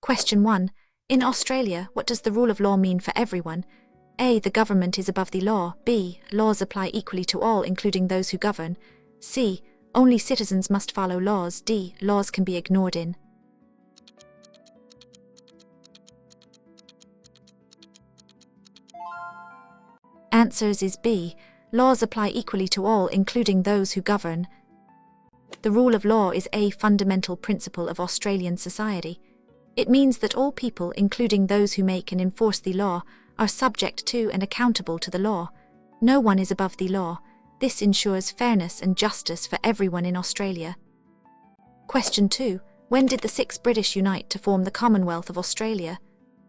Question 1. In Australia, what does the rule of law mean for everyone? A. The government is above the law. B. Laws apply equally to all, including those who govern. C. Only citizens must follow laws. D. Laws can be ignored in. Answers is B. Laws apply equally to all, including those who govern. The rule of law is a fundamental principle of Australian society. It means that all people, including those who make and enforce the law, are subject to and accountable to the law. No one is above the law. This ensures fairness and justice for everyone in Australia. Question 2. When did the 6 British unite to form the Commonwealth of Australia?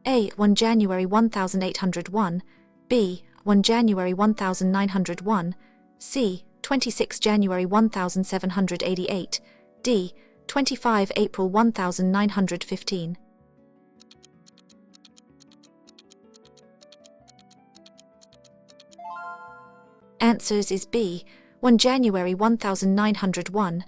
A. 1 January 1801. B. 1 January 1901. C. 26 January 1788. D. 25 April 1915. Answers is B. 1 January 1901.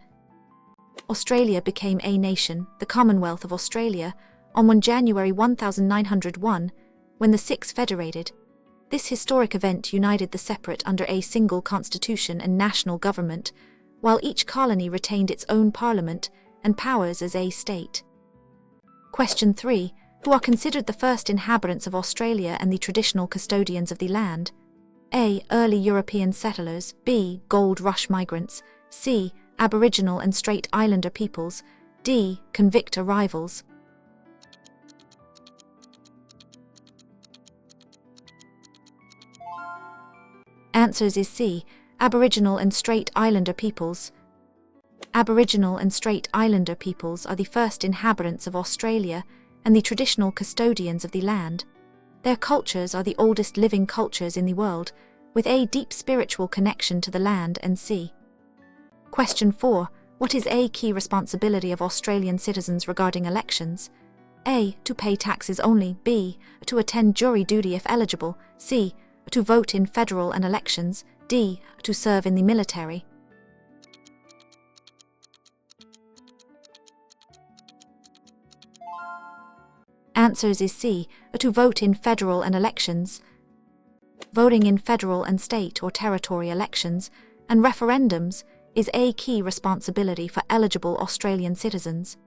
Australia became a nation, the Commonwealth of Australia, on 1 January 1901, when the 6 federated. This historic event united the separate under a single constitution and national government, while each colony retained its own parliament and powers as a state. Question 3. Who are considered the first inhabitants of Australia and the traditional custodians of the land? A. Early European settlers. B. Gold Rush migrants. C. Aboriginal and Strait Islander peoples. D. Convict arrivals. Answers is C. Aboriginal and Strait Islander peoples. Aboriginal and Strait Islander peoples are the first inhabitants of Australia and the traditional custodians of the land. Their cultures are the oldest living cultures in the world, with a deep spiritual connection to the land and sea. Question 4. What is a key responsibility of Australian citizens regarding elections? A. To pay taxes only. B. To attend jury duty if eligible. C. To vote in federal and elections. D. To serve in the military. Answers is C. To vote in federal and elections. Voting in federal and state or territory elections and referendums is a key responsibility for eligible Australian citizens.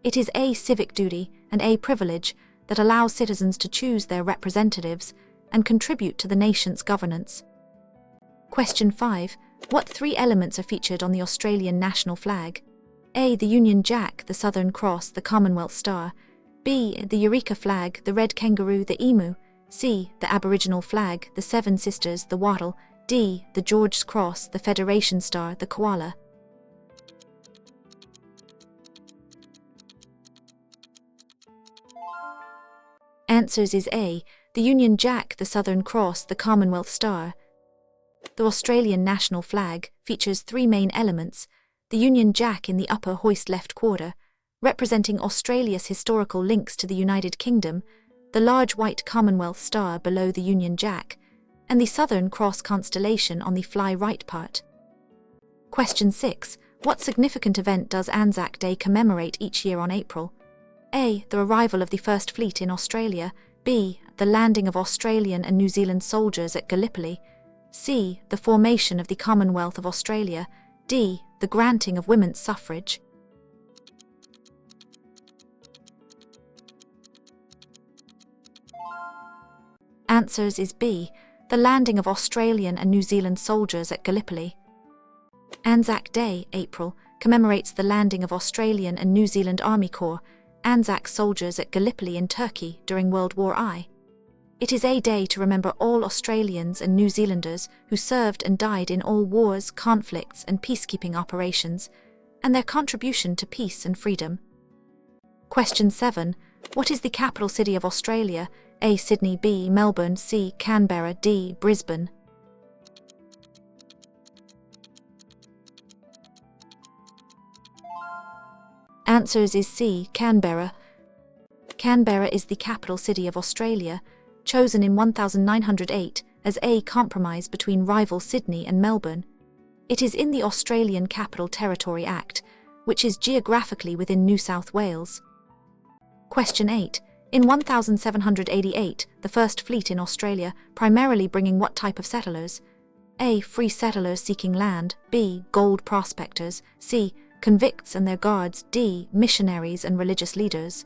It is a civic duty and a privilege that allows citizens to choose their representatives and contribute to the nation's governance. Question 5. What 3 elements are featured on the Australian national flag? A. The Union Jack, the Southern Cross, the Commonwealth Star. B. The Eureka flag, the red kangaroo, the emu. C. The Aboriginal flag, the Seven Sisters, the wattle. D. The George's Cross, the Federation Star, the koala. Answers is A. The Union Jack, the Southern Cross, the Commonwealth Star. The Australian national flag features 3 main elements: the Union Jack in the upper hoist left quarter, representing Australia's historical links to the United Kingdom, the large white Commonwealth Star below the Union Jack, and the Southern Cross constellation on the fly right part. Question 6. What significant event does Anzac Day commemorate each year on April? A. The arrival of the First Fleet in Australia. B. The landing of Australian and New Zealand soldiers at Gallipoli. C. The formation of the Commonwealth of Australia. D. The granting of women's suffrage. Answers is B. The landing of Australian and New Zealand soldiers at Gallipoli. Anzac Day, April, commemorates the landing of Australian and New Zealand Army Corps, Anzac soldiers at Gallipoli in Turkey during World War I. It is a day to remember all Australians and New Zealanders who served and died in all wars, conflicts, and peacekeeping operations, and their contribution to peace and freedom. Question 7. What is the capital city of Australia? A. Sydney. B. Melbourne. C. Canberra. D. Brisbane. Answers is C. Canberra. Canberra is the capital city of Australia, chosen in 1908 as a compromise between rival Sydney and Melbourne. It is in the Australian Capital Territory Act, which is geographically within New South Wales. Question 8. In 1788, the first fleet in Australia, primarily bringing what type of settlers? A. Free settlers seeking land. B. Gold prospectors. C. Convicts and their guards. D. Missionaries and religious leaders.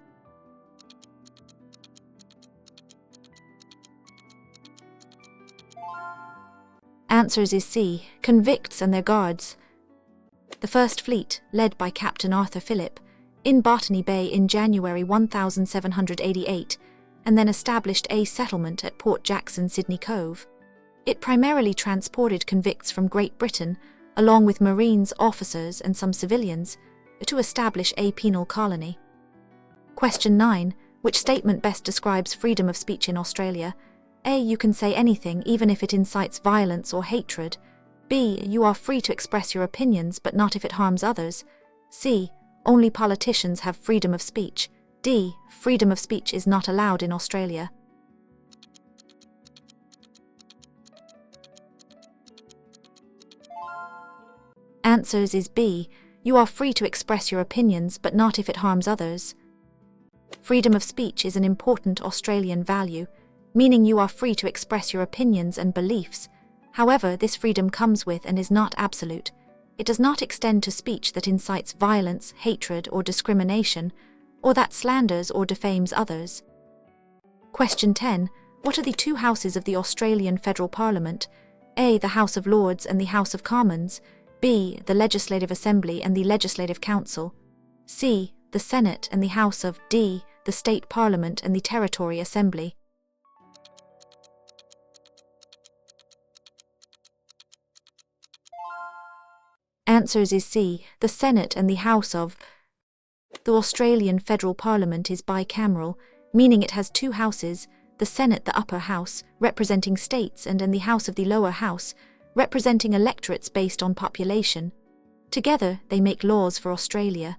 Answers is C. Convicts and their guards. The first fleet, led by Captain Arthur Phillip, in Botany Bay in January 1788, and then established a settlement at Port Jackson, Sydney Cove. It primarily transported convicts from Great Britain, along with Marines, officers, and some civilians, to establish a penal colony. Question 9. Which statement best describes freedom of speech in Australia? A. You can say anything, even if it incites violence or hatred. B. You are free to express your opinions, but not if it harms others. C. Only politicians have freedom of speech. D. Freedom of speech is not allowed in Australia. Answers is B. You are free to express your opinions, but not if it harms others. Freedom of speech is an important Australian value, meaning you are free to express your opinions and beliefs. However, this freedom comes with and is not absolute. It does not extend to speech that incites violence, hatred, or discrimination, or that slanders or defames others. Question 10. What are the two houses of the Australian Federal Parliament? A. The House of Lords and the House of Commons. B. The Legislative Assembly and the Legislative Council. C. The Senate and the House of D. The State Parliament and the Territory Assembly. Answers is C. The Senate and the House of. The Australian Federal Parliament is bicameral, meaning it has two houses, the Senate, the upper house, representing states, and the House of the lower house, representing electorates based on population. Together, they make laws for Australia.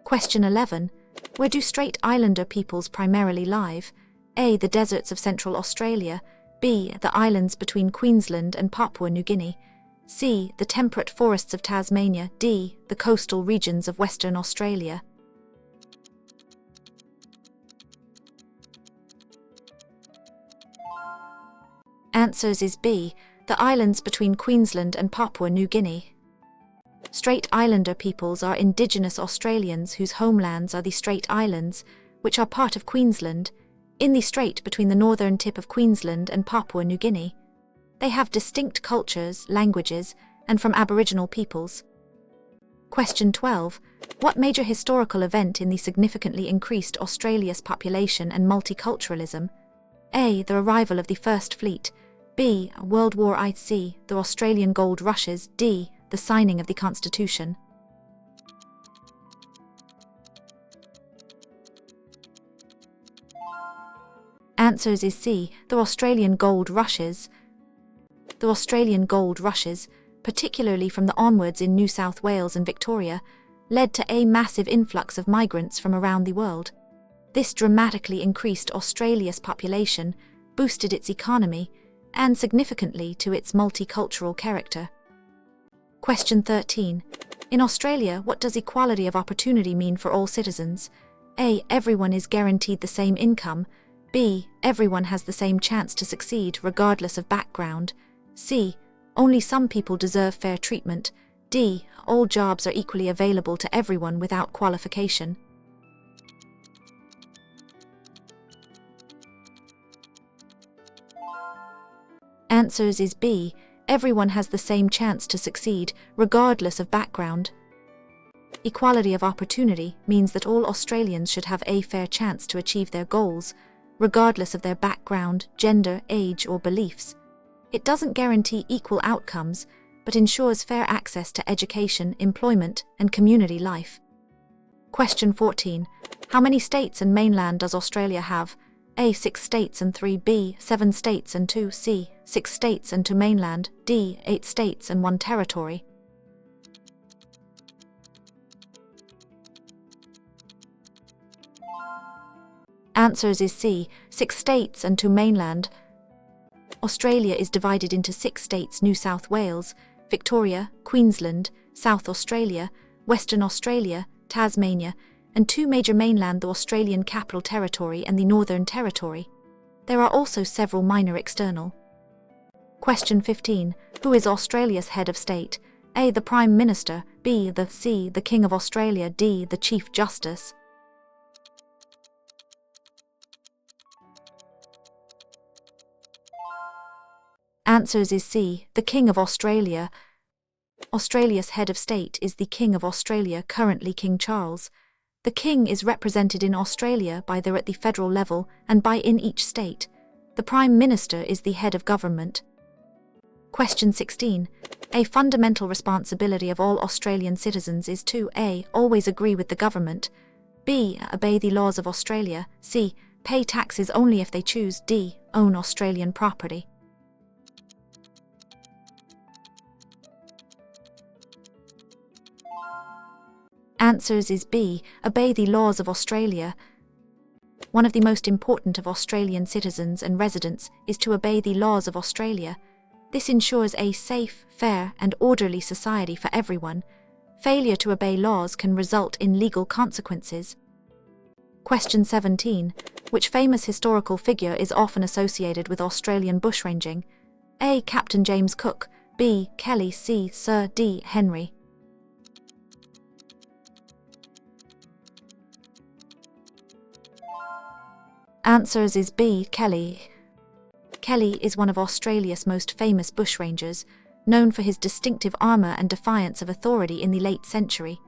Question 11. Where do Strait Islander peoples primarily live? A. The deserts of Central Australia. B. The islands between Queensland and Papua New Guinea. C. The temperate forests of Tasmania. D. The coastal regions of Western Australia. Answers is B. The islands between Queensland and Papua New Guinea. Strait Islander peoples are Indigenous Australians whose homelands are the Strait Islands, which are part of Queensland, in the strait between the northern tip of Queensland and Papua New Guinea. They have distinct cultures, languages, and from Aboriginal peoples. Question 12. What major historical event in the significantly increased Australia's population and multiculturalism? A. The arrival of the First Fleet. B. World War I. C. The Australian gold rushes. D. The signing of the Constitution. Answers is C. The Australian gold rushes. The Australian gold rushes, particularly from the onwards in New South Wales and Victoria, led to a massive influx of migrants from around the world. This dramatically increased Australia's population, boosted its economy, and significantly to its multicultural character. Question 13. In Australia, what does equality of opportunity mean for all citizens? A. Everyone is guaranteed the same income. B. Everyone has the same chance to succeed regardless of background. C. Only some people deserve fair treatment. D. All jobs are equally available to everyone without qualification. Answers is B. Everyone has the same chance to succeed, regardless of background. Equality of opportunity means that all Australians should have a fair chance to achieve their goals, regardless of their background, gender, age, or beliefs. It doesn't guarantee equal outcomes, but ensures fair access to education, employment, and community life. Question 14. How many states and mainland does Australia have? A. 6 states and 3. B. 7 states and 2. C. 6 states and 2 mainland. D. 8 states and 1 territory. Answers is C. 6 states and 2 mainland. Australia is divided into 6 states: New South Wales, Victoria, Queensland, South Australia, Western Australia, Tasmania, and two major mainland, the Australian Capital Territory and the Northern Territory. There are also several minor external. Question 15. Who is Australia's head of state? A. The Prime Minister, B. The King of Australia, D. The Chief Justice. Answers is C. The King of Australia. Australia's head of state is the King of Australia, currently King Charles. The King is represented in Australia by at the federal level and by in each state. The Prime Minister is the head of government. Question 16. A fundamental responsibility of all Australian citizens is to A. Always agree with the government, B. Obey the laws of Australia, C. Pay taxes only if they choose, D. Own Australian property. Answers is B. Obey the laws of Australia. One of the most important of Australian citizens and residents is to obey the laws of Australia. This ensures a safe, fair, and orderly society for everyone. Failure to obey laws can result in legal consequences. Question 17. Which famous historical figure is often associated with Australian bushranging? A. Captain James Cook, B. Kelly, C. Sir D. Henry. Answers is B. Kelly. Kelly is one of Australia's most famous bushrangers, known for his distinctive armour and defiance of authority in the late century.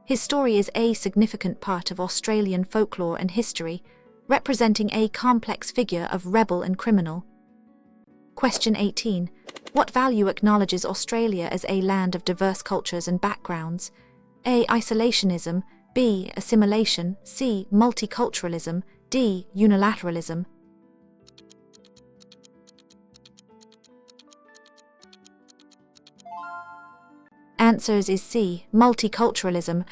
His story is a significant part of Australian folklore and history, representing a complex figure of rebel and criminal. Question 18. What value acknowledges Australia as a land of diverse cultures and backgrounds? A. Isolationism, B. Assimilation, C. Multiculturalism, D. Unilateralism. Answers is C. Multiculturalism.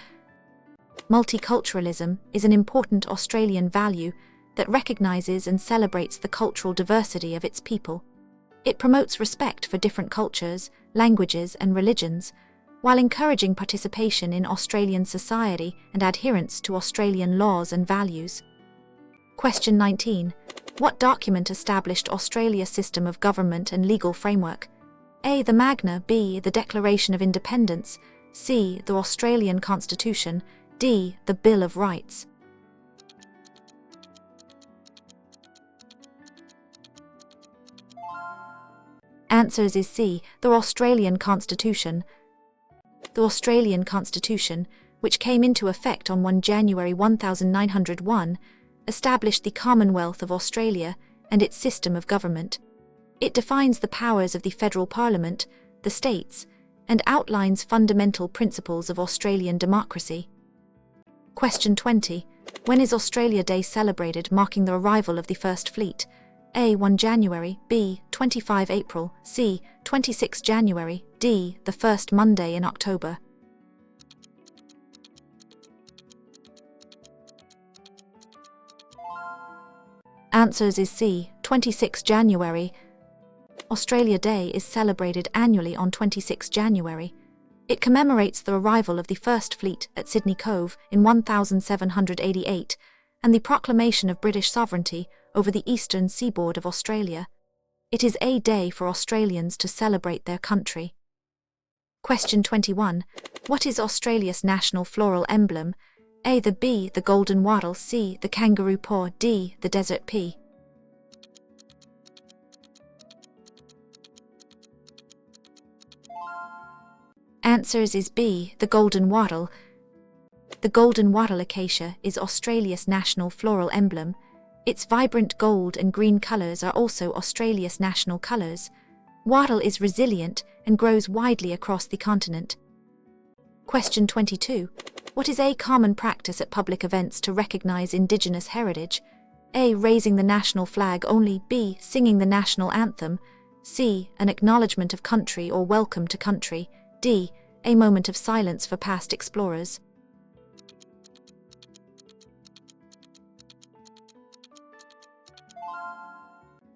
Multiculturalism is an important Australian value that recognises and celebrates the cultural diversity of its people. It promotes respect for different cultures, languages and religions, while encouraging participation in Australian society and adherence to Australian laws and values. Question 19. What document established Australia's system of government and legal framework? A. The Magna, B. The Declaration of Independence, C. The Australian Constitution, D. The Bill of Rights. Answers is C. The Australian Constitution. The Australian Constitution, which came into effect on 1 January 1901, established the Commonwealth of Australia and its system of government. It defines the powers of the federal parliament, the states, and outlines fundamental principles of Australian democracy. Question 20. When is Australia Day celebrated, marking the arrival of the First Fleet? A. 1 January, B. 25 April, C. 26 January, D. The first Monday in October. Answers is C. 26 January. Australia Day is celebrated annually on 26 January. It commemorates the arrival of the First Fleet at Sydney Cove in 1788 and the proclamation of British sovereignty over the eastern seaboard of Australia. It is a day for Australians to celebrate their country. Question 21. What is Australia's national floral emblem? A. The bee, the golden wattle, C. The kangaroo paw, D. The desert pea. Answers is B. The golden wattle. The golden wattle acacia is Australia's national floral emblem. Its vibrant gold and green colours are also Australia's national colours. Wattle is resilient and grows widely across the continent. Question 22. What is a common practice at public events to recognise Indigenous heritage? A. Raising the national flag only, B. Singing the national anthem, C. An acknowledgement of country or welcome to country, D. A moment of silence for past explorers.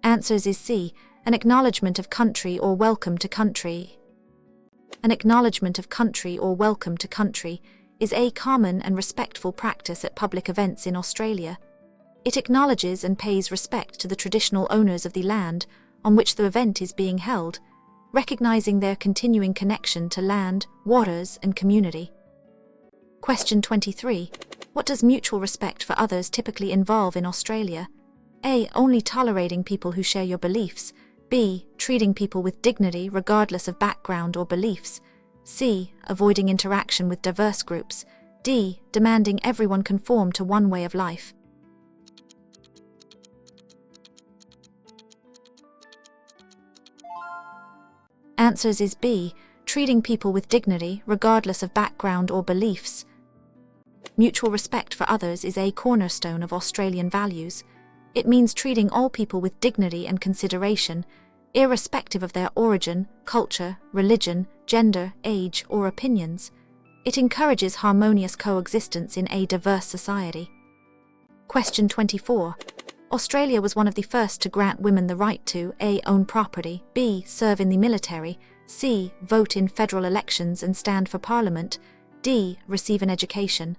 Answers is C. An acknowledgement of country or welcome to country. An acknowledgement of country or welcome to country is a common and respectful practice at public events in Australia. It acknowledges and pays respect to the traditional owners of the land on which the event is being held, recognizing their continuing connection to land, waters, and community. Question 23. What does mutual respect for others typically involve in Australia? A. Only tolerating people who share your beliefs. B. Treating people with dignity regardless of background or beliefs. C. Avoiding interaction with diverse groups. D. Demanding everyone conform to one way of life. Answers is B. Treating people with dignity regardless of background or beliefs. Mutual respect for others is a cornerstone of Australian values. It means treating all people with dignity and consideration, irrespective of their origin, culture, religion, gender, age, or opinions. It encourages harmonious coexistence in a diverse society. Question 24. Australia was one of the first to grant women the right to A. Own property, B. Serve in the military, C. Vote in federal elections and stand for parliament, D. Receive an education.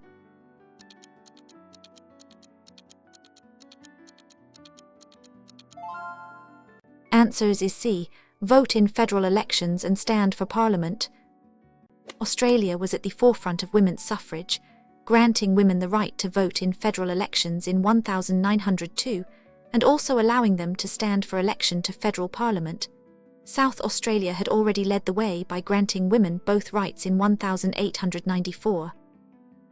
Answers is C. Vote in federal elections and stand for parliament. Australia was at the forefront of women's suffrage, granting women the right to vote in federal elections in 1902 and also allowing them to stand for election to federal parliament. South Australia had already led the way by granting women both rights in 1894.